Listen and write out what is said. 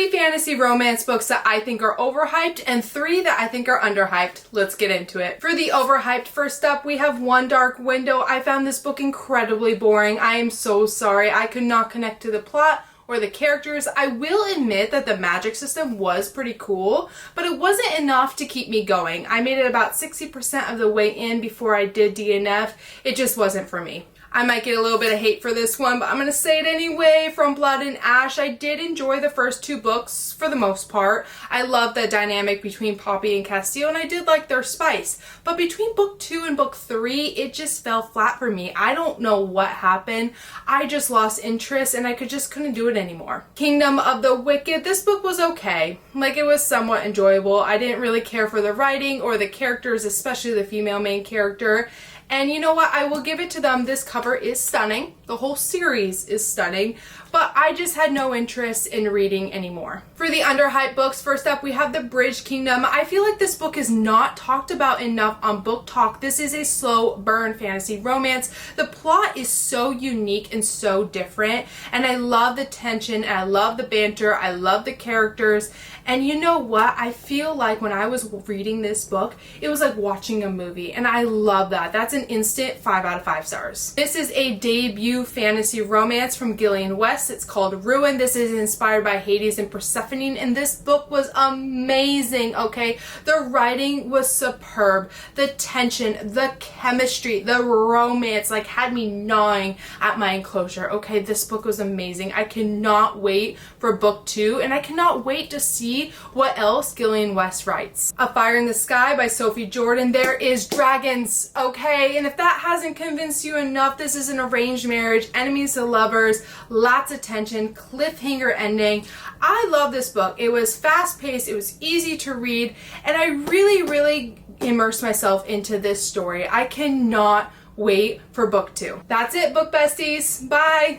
3 fantasy romance books that I think are overhyped and 3 that I think are underhyped. Let's get into it. For the overhyped, first up, we have One Dark Window. I found this book incredibly boring. I am so sorry. I could not connect to the plot or the characters. I will admit that the magic system was pretty cool, but it wasn't enough to keep me going. I made it about 60% of the way in before I did DNF. It just wasn't for me. I might get a little bit of hate for this one, but I'm gonna say it anyway. From Blood and Ash, I did enjoy the first 2 books for the most part. I love the dynamic between Poppy and Castile, and I did like their spice. But between book 2 and book 3, it just fell flat for me. I don't know what happened. I just lost interest, and I couldn't do it anymore. Kingdom of the Wicked, this book was okay. Like, it was somewhat enjoyable. I didn't really care for the writing or the characters, especially the female main character. And you know what? I will give it to them. This cover is stunning. The whole series is stunning. But I just had no interest in reading anymore. For the underhyped books, first up we have The Bridge Kingdom. I feel like this book is not talked about enough on Book Talk. This is a slow burn fantasy romance. The plot is so unique and so different. And I love the tension and I love the banter. I love the characters. And you know what? I feel like when I was reading this book, it was like watching a movie. And I love that. That's an instant 5 out of 5 stars. This is a debut fantasy romance from Gillian West. It's called Ruin. This is inspired by Hades and Persephone, and this book was amazing, okay? The writing was superb. The tension, the chemistry, the romance, like, had me gnawing at my enclosure, okay? This book was amazing. I cannot wait for book 2, and I cannot wait to see what else Gillian West writes. A Fire in the Sky by Sophie Jordan. There is dragons, okay? And if that hasn't convinced you enough, this is an arranged marriage, enemies to lovers, lots of tension, cliffhanger ending. I love this book. It was fast-paced, it was easy to read, and I really immersed myself into this story. I cannot wait for book 2. That's it, book besties. Bye!